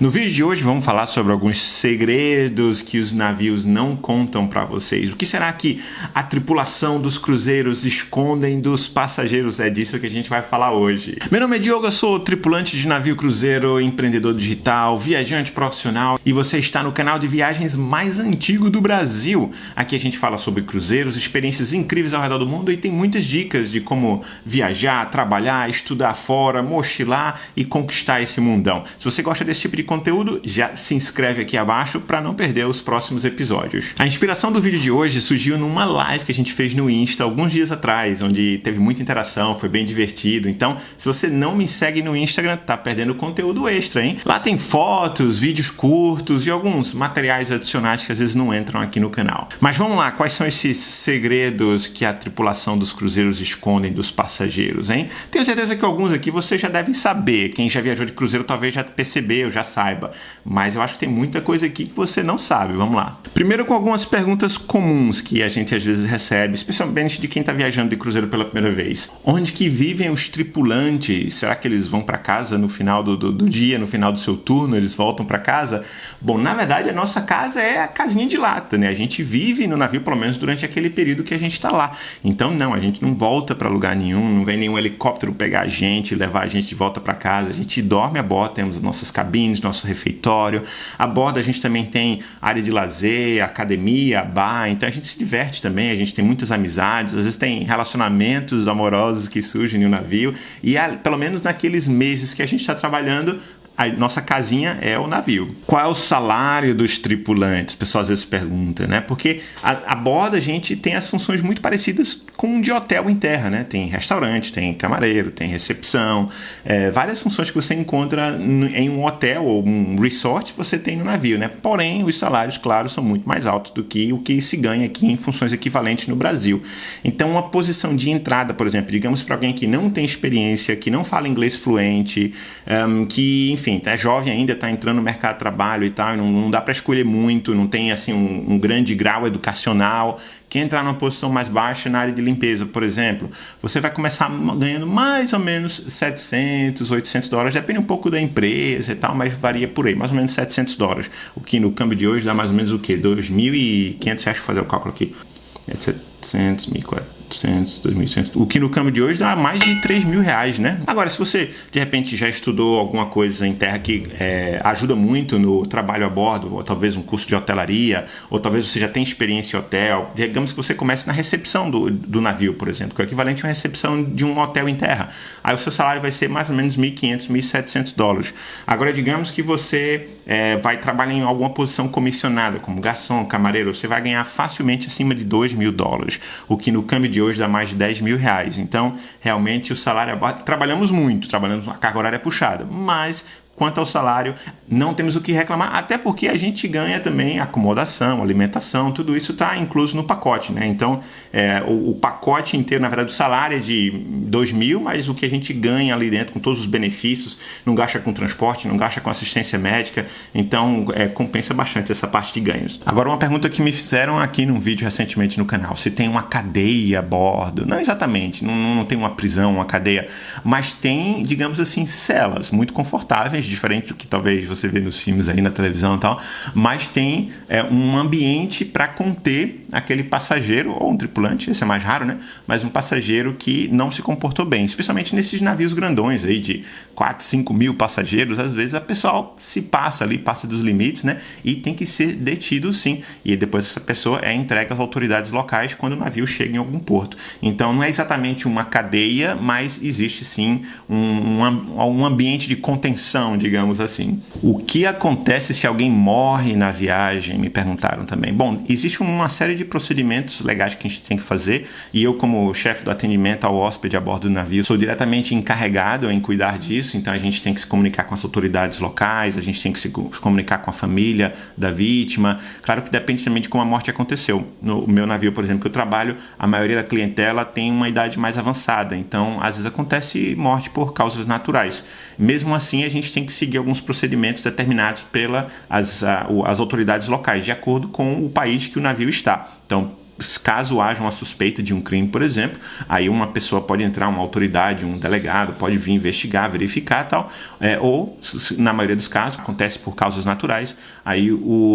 No vídeo de hoje vamos falar sobre alguns segredos que os navios não contam para vocês. O que será que a tripulação dos cruzeiros escondem dos passageiros? É disso que a gente vai falar hoje. Meu nome é Diogo, eu sou tripulante de navio cruzeiro, empreendedor digital, viajante profissional e você está no canal de viagens mais antigo do Brasil. Aqui a gente fala sobre cruzeiros, experiências incríveis ao redor do mundo e tem muitas dicas de como viajar, trabalhar, estudar fora, mochilar e conquistar esse mundão. Se você gosta desse tipo de conteúdo, já se inscreve aqui abaixo para não perder os próximos episódios. A inspiração do vídeo de hoje surgiu numa live que a gente fez no Insta alguns dias atrás, onde teve muita interação, foi bem divertido. Então, se você não me segue no Instagram, tá perdendo conteúdo extra, hein? Lá tem fotos, vídeos curtos e alguns materiais adicionais que às vezes não entram aqui no canal. Mas vamos lá, quais são esses segredos que a tripulação dos cruzeiros escondem dos passageiros, hein? Tenho certeza que alguns aqui vocês já devem saber. Quem já viajou de cruzeiro talvez já percebeu, já saiba. Mas eu acho que tem muita coisa aqui que você não sabe. Vamos lá. Primeiro com algumas perguntas comuns que a gente às vezes recebe, especialmente de quem está viajando de cruzeiro pela primeira vez. Onde que vivem os tripulantes? Será que eles vão para casa no final do dia, no final do seu turno, eles voltam para casa? Bom, na verdade a nossa casa é a casinha de lata, né? A gente vive no navio pelo menos durante aquele período que a gente está lá. Então não, a gente não volta para lugar nenhum, não vem nenhum helicóptero pegar a gente, levar a gente de volta para casa. A gente dorme a bordo, temos nossas cabines, nosso refeitório. A bordo a gente também tem área de lazer, academia, bar, então a gente se diverte também, a gente tem muitas amizades, às vezes tem relacionamentos amorosos que surgem no navio e pelo menos naqueles meses que a gente está trabalhando, a nossa casinha é o navio. Qual é o salário dos tripulantes? O pessoal às vezes pergunta, né? Porque a bordo a gente tem as funções muito parecidas com de hotel em terra, né? Tem restaurante, tem camareiro, tem recepção, várias funções que você encontra em um hotel ou um resort você tem no navio, né? Porém, os salários, claro, são muito mais altos do que o que se ganha aqui em funções equivalentes no Brasil. Então, uma posição de entrada, por exemplo, digamos para alguém que não tem experiência, que não fala inglês fluente, que, enfim, é jovem ainda, está entrando no mercado de trabalho e tal, e não dá para escolher muito, não tem assim um grande grau educacional. Quem entrar numa posição mais baixa na área de limpeza, por exemplo, você vai começar ganhando mais ou menos 700, 800 dólares, depende um pouco da empresa e tal, mas varia por aí, mais ou menos 700 dólares, o que no câmbio de hoje dá mais ou menos o quê? 2.500, deixa eu fazer o cálculo aqui, 700, 1.400, 2.100, o que no câmbio de hoje dá mais de 3.000 reais, né? Agora, se você de repente já estudou alguma coisa em terra que ajuda muito no trabalho a bordo, ou talvez um curso de hotelaria, ou talvez você já tenha experiência em hotel, digamos que você comece na recepção do navio, por exemplo, que é o equivalente a uma recepção de um hotel em terra. Aí o seu salário vai ser mais ou menos 1.500, 1.700 dólares. Agora, digamos que você vai trabalhar em alguma posição comissionada, como garçom, camareiro, você vai ganhar facilmente acima de 2.000 dólares, o que no câmbio de hoje dá mais de 10.000 reais. Então, realmente o salário, trabalhamos muito, a carga horária é puxada, mas quanto ao salário, não temos o que reclamar, até porque a gente ganha também acomodação, alimentação, tudo isso está incluso no pacote, né? Então, o pacote inteiro, na verdade, o salário é de 2.000, mas o que a gente ganha ali dentro, com todos os benefícios, não gasta com transporte, não gasta com assistência médica, então compensa bastante essa parte de ganhos. Agora, uma pergunta que me fizeram aqui num vídeo recentemente no canal, se tem uma cadeia a bordo? Não exatamente, não tem uma prisão, uma cadeia, mas tem, digamos assim, celas muito confortáveis, diferente do que talvez você vê nos filmes aí na televisão e tal, mas tem um ambiente para conter aquele passageiro, ou um tripulante, esse é mais raro, né? Mas um passageiro que não se comportou bem, especialmente nesses navios grandões aí de 4, 5 mil passageiros, às vezes a pessoa se passa ali, passa dos limites, né? E tem que ser detido sim, e depois essa pessoa é entregue às autoridades locais quando o navio chega em algum porto. Então não é exatamente uma cadeia, mas existe sim um ambiente de contenção, digamos assim. O que acontece se alguém morre na viagem? Me perguntaram também. Bom, existe uma série de procedimentos legais que a gente tem que fazer e eu, como chefe do atendimento ao hóspede a bordo do navio, sou diretamente encarregado em cuidar disso, então a gente tem que se comunicar com as autoridades locais, a gente tem que se comunicar com a família da vítima. Claro que depende também de como a morte aconteceu. No meu navio, por exemplo, que eu trabalho, a maioria da clientela tem uma idade mais avançada, então às vezes acontece morte por causas naturais. Mesmo assim, a gente tem que seguir alguns procedimentos determinados pelas as autoridades locais, de acordo com o país que o navio está. Então, caso haja uma suspeita de um crime, por exemplo, aí uma pessoa pode entrar, uma autoridade, um delegado, pode vir investigar, verificar tal, ou, na maioria dos casos, acontece por causas naturais, aí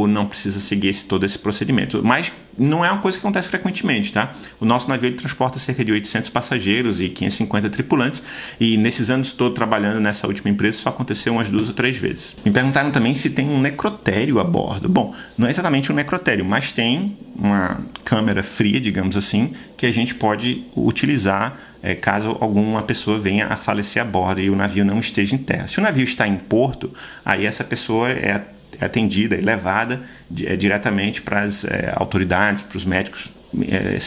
não precisa seguir todo esse procedimento. Mas não é uma coisa que acontece frequentemente, tá? O nosso navio ele transporta cerca de 800 passageiros e 550 tripulantes, e nesses anos todos trabalhando nessa última empresa só aconteceu umas 2 ou 3 vezes. Me perguntaram também se tem um necrotério a bordo. Bom, não é exatamente um necrotério, mas tem uma câmara fria, digamos assim, que a gente pode utilizar caso alguma pessoa venha a falecer a bordo e o navio não esteja em terra. Se o navio está em porto, aí essa pessoa é atendida e levada diretamente para as autoridades, para os médicos,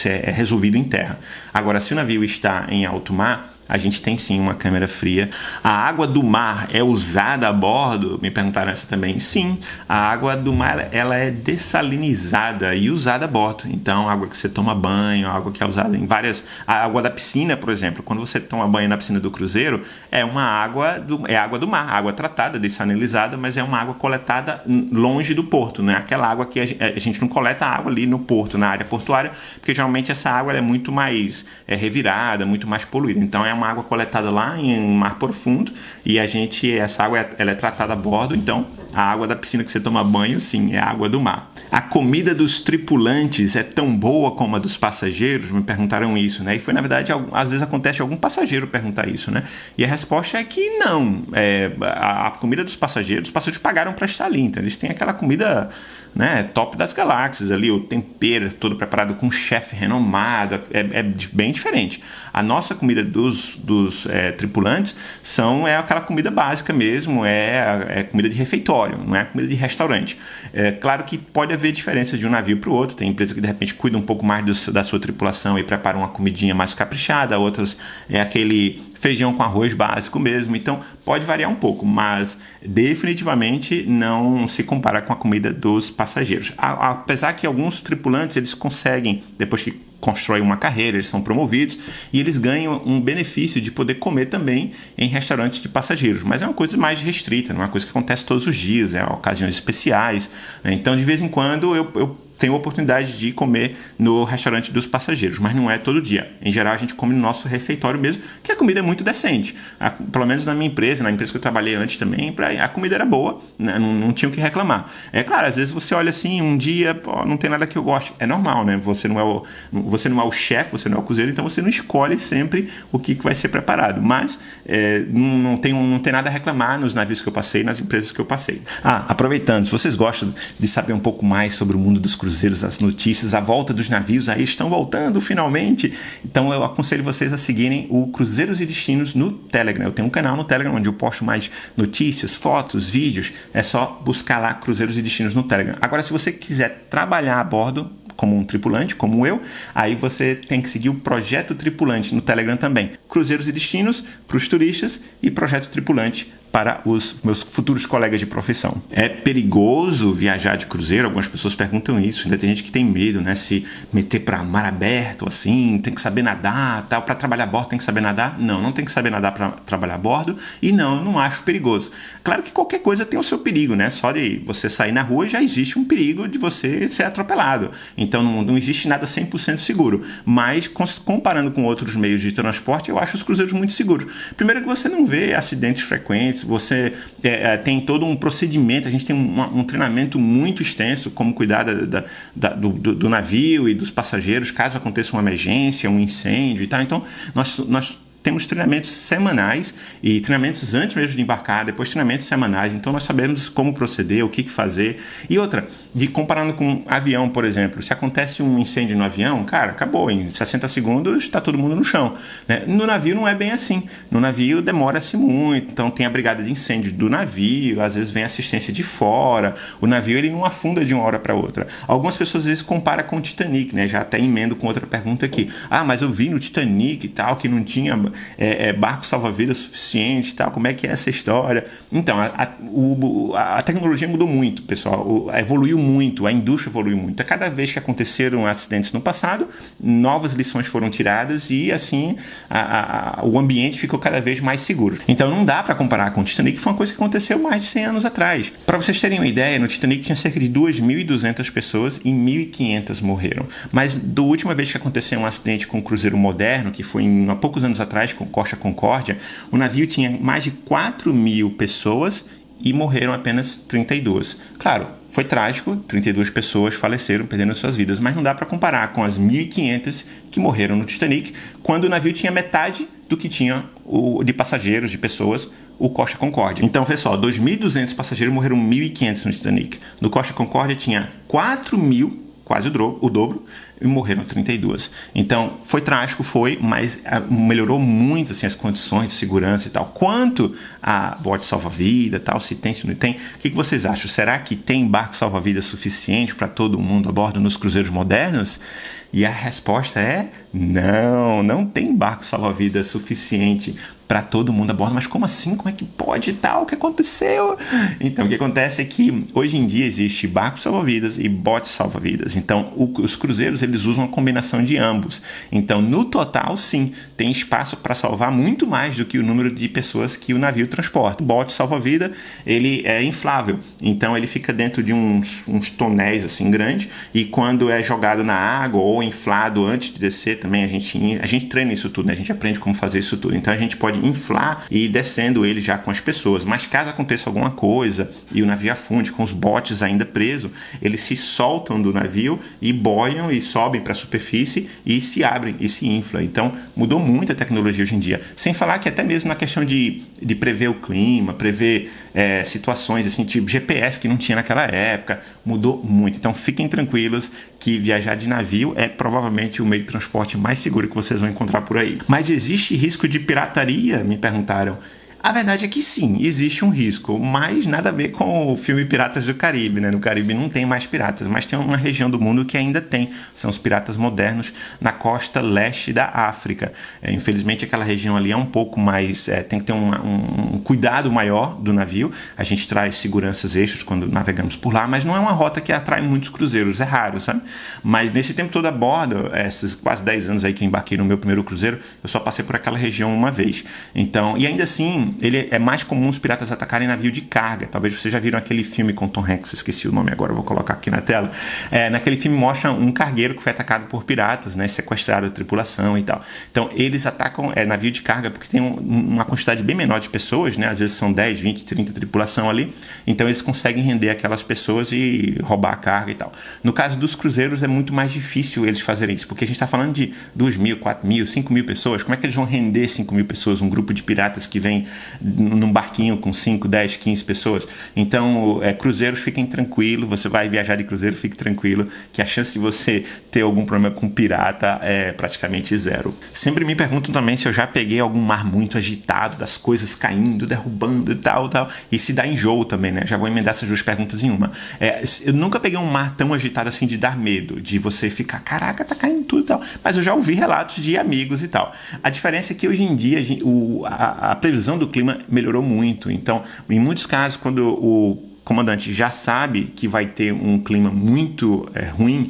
é resolvido em terra. Agora, se o navio está em alto mar, a gente tem sim uma câmara fria. A água do mar é usada a bordo? Me perguntaram essa também. Sim, a água do mar ela é dessalinizada e usada a bordo. Então, a água que você toma banho, a água que é usada em várias... A água da piscina, por exemplo, quando você toma banho na piscina do cruzeiro, é água do mar, água tratada, dessalinizada, mas é uma água coletada longe do porto, não é aquela água que a gente não coleta a água ali no porto, na área portuária, porque geralmente essa água é muito mais revirada, muito mais poluída. Então, é uma água coletada lá em mar profundo e essa água ela é tratada a bordo, então a água da piscina que você toma banho, sim, é a água do mar. A comida dos tripulantes é tão boa como a dos passageiros? Me perguntaram isso, né? E foi, na verdade, às vezes acontece algum passageiro perguntar isso, né? E a resposta é que não. A comida dos passageiros, os passageiros pagaram para estar ali, então eles têm aquela comida, né, top das galáxias ali, o tempero todo preparado com um chefe renomado, é bem diferente. A nossa comida dos tripulantes é aquela comida básica mesmo, é comida de refeitório, não é comida de restaurante. Claro que pode haver diferença de um navio para o outro, tem empresas que de repente cuidam um pouco mais da sua tripulação e preparam uma comidinha mais caprichada, outras é aquele feijão com arroz básico mesmo, então pode variar um pouco, mas definitivamente não se compara com a comida dos passageiros. Apesar que alguns tripulantes eles conseguem, depois que constroem uma carreira, eles são promovidos e eles ganham um benefício de poder comer também em restaurantes de passageiros, mas é uma coisa mais restrita, não é uma coisa que acontece todos os dias, é ocasiões especiais, né? Então de vez em quando eu tenho a oportunidade de comer no restaurante dos passageiros, mas não é todo dia. Em geral, a gente come no nosso refeitório mesmo, que a comida é muito decente. Pelo menos na minha empresa, na empresa que eu trabalhei antes também, a comida era boa, né? Não tinha o que reclamar. É claro, às vezes você olha assim, um dia, não tem nada que eu goste. É normal, né? Você não é o chefe, você não é o cozinheiro, então você não escolhe sempre o que vai ser preparado. Mas não tem nada a reclamar nos navios que eu passei, nas empresas que eu passei. Aproveitando, se vocês gostam de saber um pouco mais sobre o mundo dos cruzeiros, as notícias, a volta dos navios aí estão voltando finalmente, então eu aconselho vocês a seguirem o Cruzeiros e Destinos no Telegram. Eu tenho um canal no Telegram onde eu posto mais notícias, fotos, vídeos, é só buscar lá Cruzeiros e Destinos no Telegram. Agora, se você quiser trabalhar a bordo como um tripulante, como eu, aí você tem que seguir o Projeto Tripulante no Telegram também. Cruzeiros e Destinos para os turistas e Projeto Tripulante para os meus futuros colegas de profissão. É perigoso viajar de cruzeiro? Algumas pessoas perguntam isso. Ainda tem gente que tem medo, né? Se meter para mar aberto, assim, tem que saber nadar, tal. Para trabalhar a bordo tem que saber nadar? Não tem que saber nadar para trabalhar a bordo. E não, eu não acho perigoso. Claro que qualquer coisa tem o seu perigo, né? Só de você sair na rua já existe um perigo de você ser atropelado. Então não existe nada 100% seguro. Mas comparando com outros meios de transporte, eu acho os cruzeiros muito seguros. Primeiro que você não vê acidentes frequentes, você tem todo um procedimento, a gente tem um treinamento muito extenso, como cuidar do navio e dos passageiros, caso aconteça uma emergência, um incêndio e tal. Então, nós temos treinamentos semanais e treinamentos antes mesmo de embarcar, depois treinamentos semanais, então nós sabemos como proceder, o que fazer. E outra, comparando com avião, por exemplo, se acontece um incêndio no avião, cara, acabou, em 60 segundos está todo mundo no chão, né? No navio não é bem assim, no navio demora-se muito, então tem a brigada de incêndio do navio, às vezes vem assistência de fora, o navio ele não afunda de uma hora para outra. Algumas pessoas às vezes comparam com o Titanic, né? Já até emendo com outra pergunta aqui, mas eu vi no Titanic e tal, que não tinha barco salva-vidas suficiente, tal, como é que é essa história? Então, a tecnologia mudou muito, pessoal, evoluiu muito, a indústria evoluiu muito. A cada vez que aconteceram acidentes no passado, novas lições foram tiradas e, assim, o ambiente ficou cada vez mais seguro. Então, não dá para comparar com o Titanic, que foi uma coisa que aconteceu mais de 100 anos atrás. Para vocês terem uma ideia, no Titanic tinha cerca de 2.200 pessoas e 1.500 morreram. Mas da última vez que aconteceu um acidente com um cruzeiro moderno, que foi há poucos anos atrás, com Costa Concórdia, o navio tinha mais de 4.000 pessoas e morreram apenas 32. Claro, foi trágico, 32 pessoas faleceram, perdendo suas vidas, mas não dá para comparar com as 1.500 que morreram no Titanic, quando o navio tinha metade do que tinha de passageiros, de pessoas, o Costa Concórdia. Então, pessoal, 2.200 passageiros morreram 1.500 no Titanic. No Costa Concórdia tinha 4.000, quase o dobro, e morreram 32. Então, foi trágico, mas melhorou muito assim, as condições de segurança e tal. Quanto a bote salva-vida, tal, se tem, se não tem, o que vocês acham? Será que tem barco salva-vida suficiente para todo mundo a bordo nos cruzeiros modernos? E a resposta é não, não tem barco salva-vida suficiente para todo mundo a bordo. Mas como assim? Como é que pode e tal? O que aconteceu? Então, o que acontece é que hoje em dia existe barco salva-vidas e bote salva-vidas. Então, os cruzeiros eles usam uma combinação de ambos. Então, no total, sim, tem espaço para salvar muito mais do que o número de pessoas que o navio transporta. O bote salva-vida, ele é inflável. Então, ele fica dentro de uns tonéis assim grandes e quando é jogado na água ou inflado antes de descer, também a gente treina isso tudo, né? A gente aprende como fazer isso tudo. Então, a gente pode inflar e ir descendo ele já com as pessoas. Mas caso aconteça alguma coisa e o navio afunde com os botes ainda presos, eles se soltam do navio e boiam e sobem para a superfície e se abrem e se inflam. Então, mudou muito a tecnologia hoje em dia. Sem falar que até mesmo na questão de prever o clima, prever situações assim, tipo GPS que não tinha naquela época, mudou muito. Então, fiquem tranquilos que viajar de navio é provavelmente o meio de transporte mais seguro que vocês vão encontrar por aí. Mas existe risco de pirataria? Me perguntaram. A verdade é que sim, existe um risco, mas nada a ver com o filme Piratas do Caribe, né? No Caribe não tem mais piratas, mas tem uma região do mundo que ainda tem, são os piratas modernos na costa leste da África. Infelizmente aquela região ali é um pouco mais, tem que ter um cuidado maior do navio, a gente traz seguranças extras quando navegamos por lá, mas não é uma rota que atrai muitos cruzeiros, é raro, sabe? Mas nesse tempo todo a bordo, esses quase 10 anos aí que eu embarquei no meu primeiro cruzeiro, eu só passei por aquela região uma vez. Então, e ainda assim, ele é mais comum os piratas atacarem navio de carga. Talvez vocês já viram aquele filme com Tom Hanks, esqueci o nome agora, vou colocar aqui na tela. Naquele filme mostra um cargueiro que foi atacado por piratas, né, sequestrado a tripulação e tal. Então eles atacam navio de carga porque tem uma quantidade bem menor de pessoas, né, às vezes são 10, 20, 30 tripulação ali, então eles conseguem render aquelas pessoas e roubar a carga e tal. No caso dos cruzeiros é muito mais difícil eles fazerem isso, porque a gente está falando de 2.000, 4.000, 5.000 pessoas. Como é que eles vão render 5.000 pessoas, um grupo de piratas que vem num barquinho com 5, 10, 15 pessoas? Então, cruzeiros, fiquem tranquilos, você vai viajar de cruzeiro, fique tranquilo, que a chance de você ter algum problema com pirata é praticamente zero. Sempre me perguntam também se eu já peguei algum mar muito agitado, das coisas caindo, derrubando e tal, e se dá enjoo também, né? Já vou emendar essas duas perguntas em uma. Eu nunca peguei um mar tão agitado assim de dar medo, de você ficar, caraca, tá caindo tudo e tal, mas eu já ouvi relatos de amigos e tal. A diferença é que hoje em dia a previsão do clima melhorou muito. Então, em muitos casos, quando o comandante já sabe que vai ter um clima muito ruim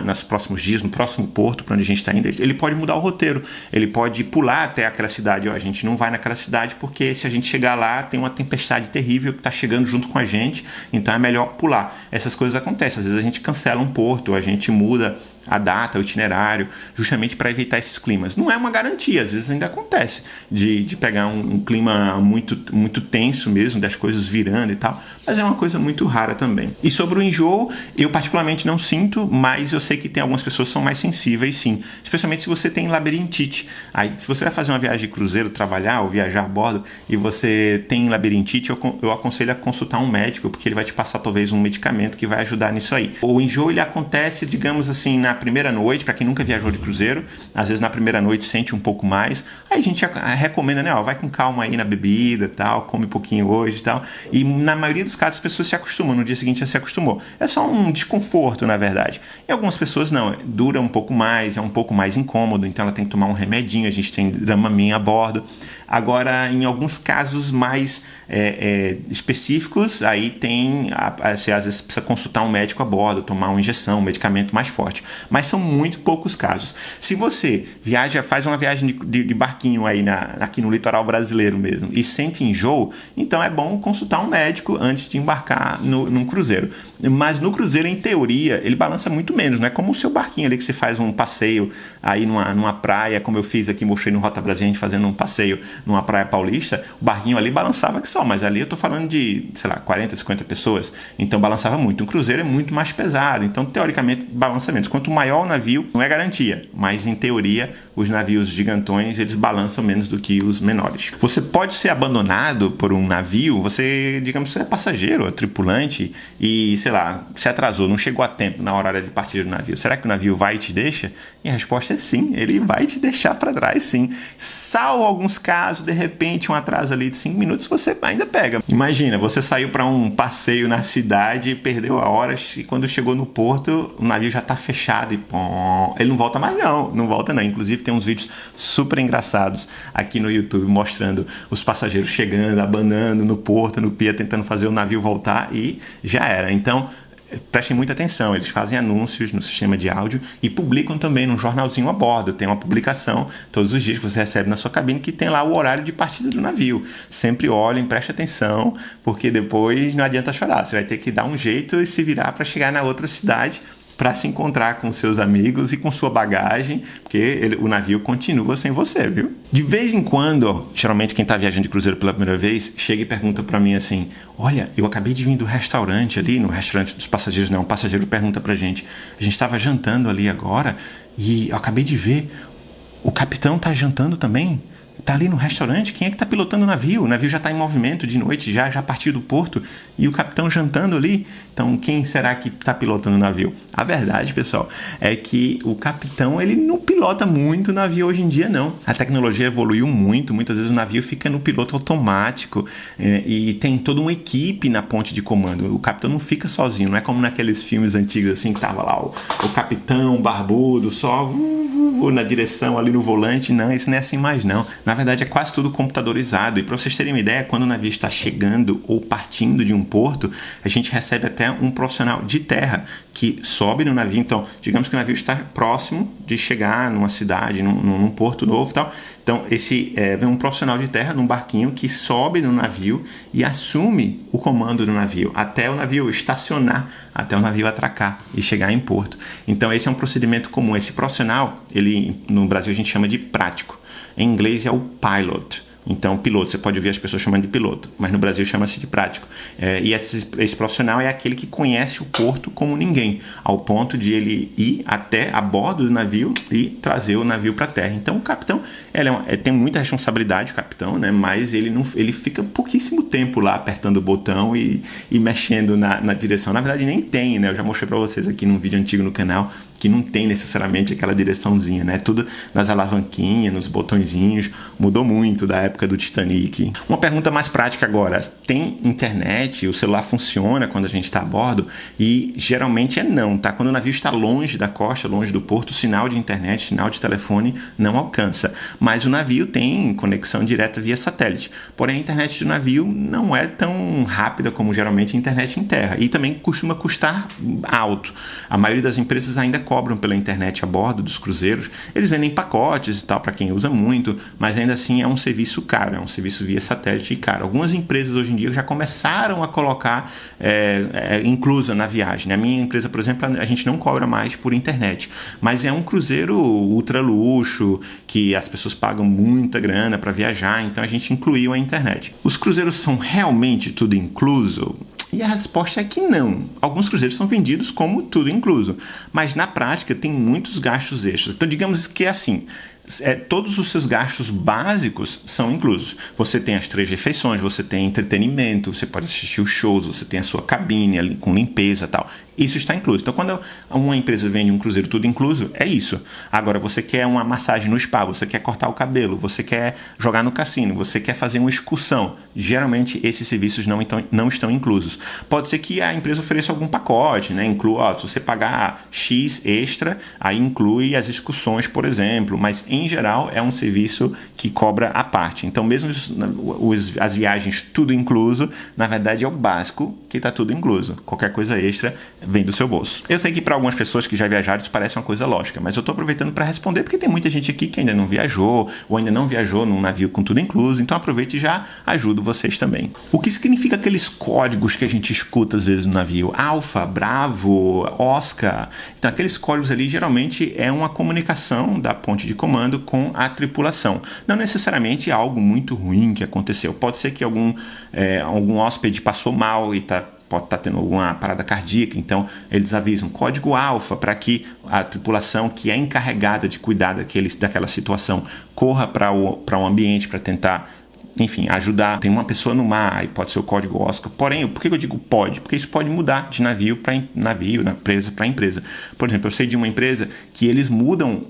nos próximos dias, no próximo porto para onde a gente está indo, ele pode mudar o roteiro, ele pode pular até aquela cidade. A gente não vai naquela cidade porque se a gente chegar lá tem uma tempestade terrível que está chegando junto com a gente, então é melhor pular. Essas coisas acontecem, às vezes a gente cancela um porto, a gente muda a data, o itinerário, justamente para evitar esses climas. Não é uma garantia, às vezes ainda acontece de pegar um clima muito, muito tenso mesmo, das coisas virando e tal, mas é uma coisa muito rara também. E sobre o enjoo, eu particularmente não sinto, mas eu sei que tem algumas pessoas que são mais sensíveis, sim, especialmente se você tem labirintite. Aí, se você vai fazer uma viagem de cruzeiro, trabalhar ou viajar a bordo e você tem labirintite, eu aconselho a consultar um médico, porque ele vai te passar talvez um medicamento que vai ajudar nisso aí. O enjoo, ele acontece, digamos assim, na primeira noite, para quem nunca viajou de cruzeiro, às vezes na primeira noite sente um pouco mais, aí a gente recomenda, né, vai com calma aí na bebida, tal, come um pouquinho hoje e tal, e na maioria dos casos as pessoas se acostumam, no dia seguinte já se acostumou. É só um desconforto, na verdade. E algumas pessoas não, dura um pouco mais, é um pouco mais incômodo, então ela tem que tomar um remedinho, a gente tem Dramamine a bordo. Agora, em alguns casos mais específicos, aí tem, às vezes precisa consultar um médico a bordo, tomar uma injeção, um medicamento mais forte. Mas são muito poucos casos. Se você faz uma viagem de barquinho aí aqui no litoral brasileiro mesmo e sente enjoo, então é bom consultar um médico antes antes de embarcar num cruzeiro. Mas no cruzeiro, em teoria, ele balança muito menos, não é como o seu barquinho ali que você faz um passeio aí numa praia, como eu fiz aqui, mostrei no Rota Brasil, a gente fazendo um passeio numa praia paulista, o barquinho ali balançava que só, mas ali eu tô falando de, sei lá, 40, 50 pessoas, então balançava muito. Um cruzeiro é muito mais pesado, então teoricamente balança menos. Quanto maior o navio, não é garantia, mas em teoria os navios gigantões, eles balançam menos do que os menores. Você pode ser abandonado por um navio, você, digamos, você é passageiro, é tripulante e, sei lá, se atrasou, não chegou a tempo na hora de partir do navio. Será que o navio vai e te deixa? E a resposta é sim, ele vai te deixar para trás, sim. Salvo alguns casos, de repente, um atraso ali de 5 minutos, você ainda pega. Imagina, você saiu para um passeio na cidade, perdeu a hora e quando chegou no porto, o navio já está fechado e pom, ele não volta mais não volta não. Inclusive tem uns vídeos super engraçados aqui no YouTube mostrando os passageiros chegando, abanando no porto, no pier, tentando fazer o navio voltar e já era. Então, prestem muita atenção, eles fazem anúncios no sistema de áudio e publicam também num jornalzinho a bordo. Tem uma publicação todos os dias que você recebe na sua cabine que tem lá o horário de partida do navio. Sempre olhem, prestem atenção, porque depois não adianta chorar. Você vai ter que dar um jeito e se virar para chegar na outra cidade para se encontrar com seus amigos e com sua bagagem, porque o navio continua sem você, viu? De vez em quando, geralmente quem está viajando de cruzeiro pela primeira vez, chega e pergunta para mim assim, olha, eu acabei de vir do restaurante ali, no restaurante dos passageiros, né? Um passageiro pergunta pra gente, a gente estava jantando ali agora e eu acabei de ver, o capitão tá jantando também? Tá ali no restaurante, quem é que tá pilotando o navio? O navio já está em movimento de noite, já partiu do porto e o capitão jantando ali. Então, quem será que está pilotando o navio? A verdade, pessoal, é que o capitão, ele não pilota muito o navio hoje em dia, não. A tecnologia evoluiu muito, muitas vezes o navio fica no piloto automático e tem toda uma equipe na ponte de comando. O capitão não fica sozinho, não é como naqueles filmes antigos assim, que tava lá o capitão barbudo, só na direção ali no volante. Não, isso não é assim mais não. Na verdade é quase tudo computadorizado e para vocês terem uma ideia, quando o navio está chegando ou partindo de um porto, a gente recebe até um profissional de terra que sobe no navio. Então, digamos que o navio está próximo de chegar numa cidade, num porto novo e tal. Então, vem um profissional de terra num barquinho que sobe no navio e assume o comando do navio até o navio estacionar, até o navio atracar e chegar em porto. Então, esse é um procedimento comum. Esse profissional, no Brasil a gente chama de prático. Em inglês é o pilot. Então, piloto, você pode ouvir as pessoas chamando de piloto, mas no Brasil chama-se de prático. E esse profissional é aquele que conhece o porto como ninguém, ao ponto de ele ir até a bordo do navio e trazer o navio para a terra. Então, o capitão tem muita responsabilidade, o capitão, né? Mas ele fica pouquíssimo tempo lá apertando o botão e mexendo na direção. Na verdade, nem tem, né? Eu já mostrei para vocês aqui num vídeo antigo no canal que não tem necessariamente aquela direçãozinha, né? Tudo nas alavanquinhas, nos botõezinhos, mudou muito da época do Titanic. Uma pergunta mais prática agora, tem internet, o celular funciona quando a gente está a bordo? E geralmente é não, tá? Quando o navio está longe da costa, longe do porto, o sinal de internet, sinal de telefone não alcança, mas o navio tem conexão direta via satélite, porém a internet do navio não é tão rápida como geralmente a internet em terra e também costuma custar alto. A maioria das empresas ainda cobram pela internet a bordo dos cruzeiros, eles vendem pacotes e tal para quem usa muito, mas ainda assim é um serviço caro, é um serviço via satélite e caro. Algumas empresas hoje em dia já começaram a colocar inclusa na viagem. A minha empresa, por exemplo, a gente não cobra mais por internet, mas é um cruzeiro ultra luxo, que as pessoas pagam muita grana para viajar, então a gente incluiu a internet. Os cruzeiros são realmente tudo incluso? E a resposta é que não. Alguns cruzeiros são vendidos como tudo incluso, mas na prática tem muitos gastos extras. Então digamos que é assim, todos os seus gastos básicos são inclusos. Você tem as 3 refeições, você tem entretenimento, você pode assistir os shows, você tem a sua cabine ali com limpeza e tal. Isso está incluso. Então, quando uma empresa vende um cruzeiro tudo incluso, é isso. Agora, você quer uma massagem no spa, você quer cortar o cabelo, você quer jogar no cassino, você quer fazer uma excursão. Geralmente, esses serviços não estão inclusos. Pode ser que a empresa ofereça algum pacote, né? Inclua, se você pagar X extra, aí inclui as excursões, por exemplo. Mas, em geral, é um serviço que cobra à parte. Então, mesmo as viagens tudo incluso, na verdade é o básico que está tudo incluso. Qualquer coisa extra vem do seu bolso. Eu sei que para algumas pessoas que já viajaram isso parece uma coisa lógica, mas eu estou aproveitando para responder porque tem muita gente aqui que ainda não viajou ou ainda não viajou num navio com tudo incluso, então aproveite e já ajudo vocês também. O que significa aqueles códigos que a gente escuta às vezes no navio? Alfa, Bravo, Oscar. Então aqueles códigos ali geralmente é uma comunicação da ponte de comando com a tripulação. Não necessariamente algo muito ruim que aconteceu. Pode ser que algum hóspede passou mal e pode estar tendo alguma parada cardíaca, então eles avisam código alfa para que a tripulação que é encarregada de cuidar daquela situação corra para um ambiente para tentar, enfim, ajudar. Tem uma pessoa no mar e pode ser o código Oscar. Porém, por que eu digo pode? Porque isso pode mudar de navio para navio, na empresa para empresa. Por exemplo, eu sei de uma empresa que eles mudam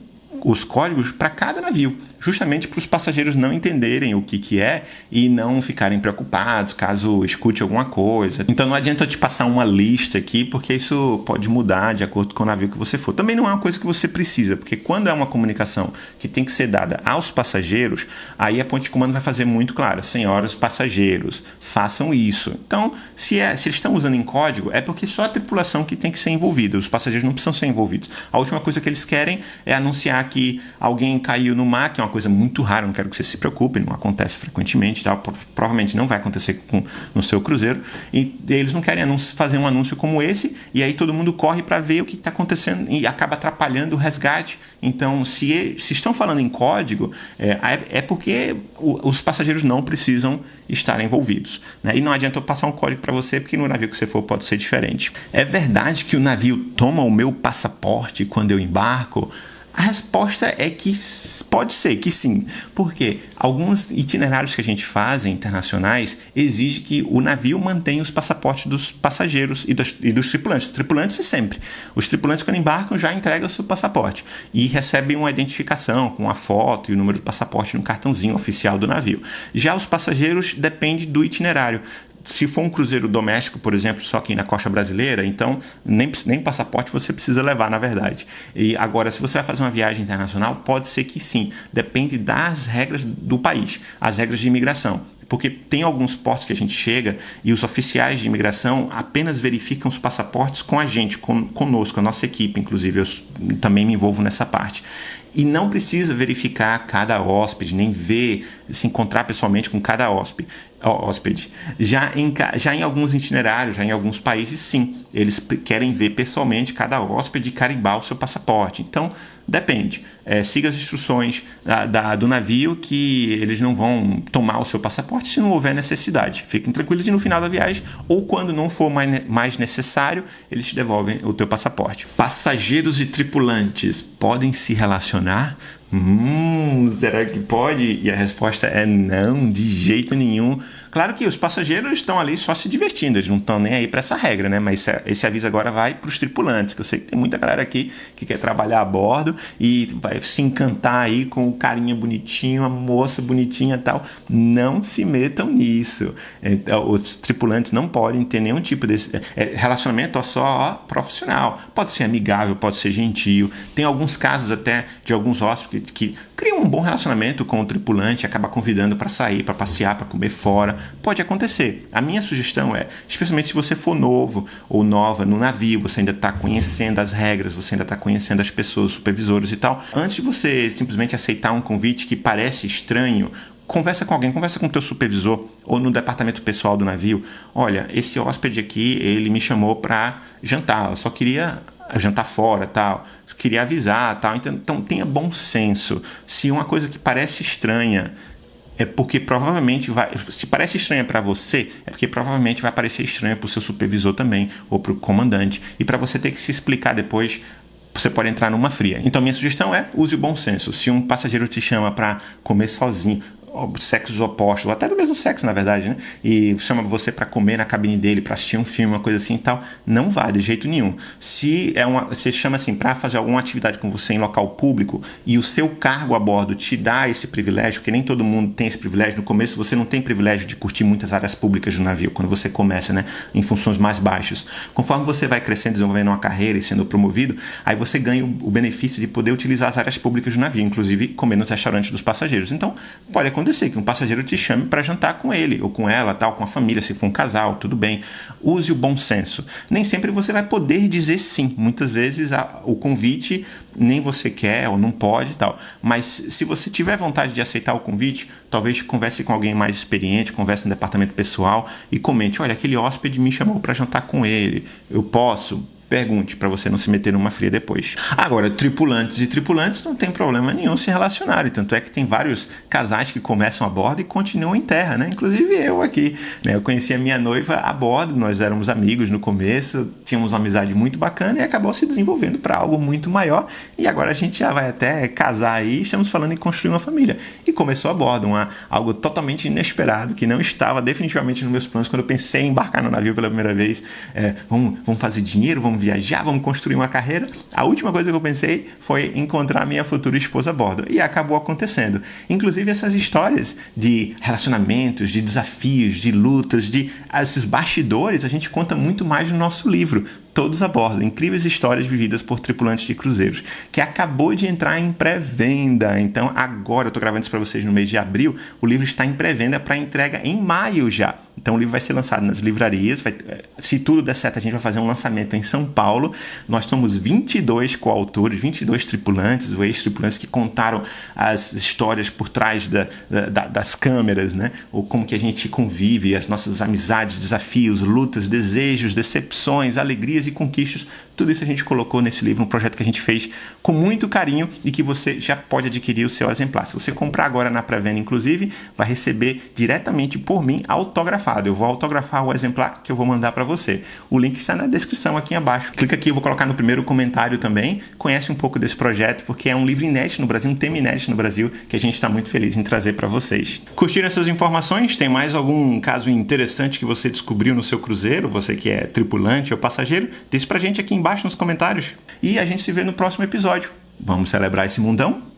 os códigos para cada navio, justamente para os passageiros não entenderem o que é e não ficarem preocupados caso escute alguma coisa. Então não adianta eu te passar uma lista aqui, porque isso pode mudar de acordo com o navio que você for. Também não é uma coisa que você precisa, porque quando é uma comunicação que tem que ser dada aos passageiros, aí a ponte de comando vai fazer muito claro: senhoras passageiros, façam isso. Então, se eles estão usando em código, é porque só a tripulação que tem que ser envolvida, os passageiros não precisam ser envolvidos. A última coisa que eles querem é anunciar que alguém caiu no mar, que é uma coisa muito rara, não quero que você se preocupe, não acontece frequentemente, tá? Provavelmente não vai acontecer no seu cruzeiro, e eles não querem fazer um anúncio como esse, e aí todo mundo corre para ver o que está acontecendo e acaba atrapalhando o resgate. Então, se estão falando em código, é porque os passageiros não precisam estar envolvidos, né? E não adianta eu passar um código para você, porque no navio que você for pode ser diferente. É verdade que o navio toma o meu passaporte quando eu embarco? A resposta é que pode ser que sim, porque alguns itinerários que a gente faz internacionais exigem que o navio mantenha os passaportes dos passageiros e dos tripulantes. Tripulantes sempre. Os tripulantes, quando embarcam, já entregam o seu passaporte e recebem uma identificação com a foto e o número do passaporte no cartãozinho oficial do navio. Já os passageiros depende do itinerário. Se for um cruzeiro doméstico, por exemplo, só aqui na costa brasileira, então nem passaporte você precisa levar, na verdade. E agora, se você vai fazer uma viagem internacional, pode ser que sim. Depende das regras do país, as regras de imigração. Porque tem alguns portos que a gente chega e os oficiais de imigração apenas verificam os passaportes com a gente, conosco, a nossa equipe, inclusive eu também me envolvo nessa parte. E não precisa verificar cada hóspede, nem se encontrar pessoalmente com cada hóspede. Já em alguns itinerários, já em alguns países, sim, eles querem ver pessoalmente cada hóspede e carimbar o seu passaporte. Então, depende. Siga as instruções do navio, que eles não vão tomar o seu passaporte se não houver necessidade. Fiquem tranquilos, e no final da viagem, ou quando não for mais necessário, eles te devolvem o teu passaporte. Passageiros e tripulantes podem se relacionar? Será que pode? E a resposta é não, de jeito nenhum. Claro que os passageiros estão ali só se divertindo, eles não estão nem aí para essa regra, né? Mas esse aviso agora vai para os tripulantes, que eu sei que tem muita galera aqui que quer trabalhar a bordo e vai se encantar aí com o carinha bonitinho, a moça bonitinha e tal. Não se metam nisso. Então, os tripulantes não podem ter nenhum tipo desse relacionamento só profissional. Pode ser amigável, pode ser gentil. Tem alguns casos até de alguns hóspedes que criam um bom relacionamento com o tripulante, acaba convidando para sair, para passear, para comer fora. Pode acontecer. A minha sugestão é, especialmente se você for novo ou nova no navio, você ainda está conhecendo as regras, você ainda está conhecendo as pessoas, os supervisores e tal, antes de você simplesmente aceitar um convite que parece estranho, conversa com alguém, conversa com o teu supervisor ou no departamento pessoal do navio. Olha, esse hóspede aqui, ele me chamou para jantar, eu só queria jantar fora, tal, queria avisar, tal. Então tenha bom senso. Se uma coisa que parece estranha é porque provavelmente se parece estranha para você, é porque provavelmente vai parecer estranha para o seu supervisor também, ou para o comandante. E para você ter que se explicar depois, você pode entrar numa fria. Então minha sugestão é, use o bom senso. Se um passageiro te chama para comer sozinho, sexos opostos, ou até do mesmo sexo, na verdade, né? E chama você para comer na cabine dele, para assistir um filme, uma coisa assim e tal, não vai de jeito nenhum. Se você chama assim para fazer alguma atividade com você em local público e o seu cargo a bordo te dá esse privilégio, que nem todo mundo tem esse privilégio, no começo você não tem privilégio de curtir muitas áreas públicas do navio, quando você começa, né, em funções mais baixas. Conforme você vai crescendo, desenvolvendo uma carreira e sendo promovido, aí você ganha o benefício de poder utilizar as áreas públicas do navio, inclusive comer nos restaurantes dos passageiros. Então, pode acontecer que um passageiro te chame para jantar com ele, ou com ela, tal, com a família, se for um casal, tudo bem. Use o bom senso. Nem sempre você vai poder dizer sim. Muitas vezes o convite nem você quer ou não pode e tal. Mas se você tiver vontade de aceitar o convite, talvez converse com alguém mais experiente, converse no departamento pessoal e comente: olha, aquele hóspede me chamou para jantar com ele, eu posso? Pergunte, para você não se meter numa fria depois. Agora, tripulantes e tripulantes não tem problema nenhum se relacionarem. Tanto é que tem vários casais que começam a bordo e continuam em terra, né? Inclusive eu aqui, né? Eu conheci a minha noiva a bordo, nós éramos amigos no começo, tínhamos uma amizade muito bacana e acabou se desenvolvendo para algo muito maior. E agora a gente já vai até casar aí, estamos falando em construir uma família. E começou a bordo, algo totalmente inesperado, que não estava definitivamente nos meus planos quando eu pensei em embarcar no navio pela primeira vez. Vamos fazer dinheiro, vamos viajar, vamos construir uma carreira. A última coisa que eu pensei foi encontrar minha futura esposa a bordo. E acabou acontecendo. Inclusive essas histórias de relacionamentos, de desafios, de lutas, esses bastidores, a gente conta muito mais no nosso livro. Todos a bordo, incríveis histórias vividas por tripulantes de cruzeiros, que acabou de entrar em pré-venda. Então agora eu estou gravando isso para vocês no mês de abril, o livro está em pré-venda para entrega em maio já. Então o livro vai ser lançado nas livrarias, se tudo der certo a gente vai fazer um lançamento em São Paulo. Nós somos 22 coautores, 22 tripulantes, ou ex-tripulantes que contaram as histórias por trás das câmeras, né? Ou como que a gente convive, as nossas amizades, desafios, lutas, desejos, decepções, alegrias e conquistas. Tudo isso a gente colocou nesse livro, um projeto que a gente fez com muito carinho e que você já pode adquirir o seu exemplar. Se você comprar agora na pré-venda, inclusive, vai receber diretamente por mim autografado. Eu vou autografar o exemplar que eu vou mandar para você. O link está na descrição aqui abaixo. Clica aqui, eu vou colocar no primeiro comentário também. Conhece um pouco desse projeto, porque é um livro inédito no Brasil, um tema inédito no Brasil, que a gente está muito feliz em trazer para vocês. Curtiram essas informações? Tem mais algum caso interessante que você descobriu no seu cruzeiro? Você que é tripulante ou passageiro? Diz pra gente aqui embaixo nos comentários. E a gente se vê no próximo episódio. Vamos celebrar esse mundão?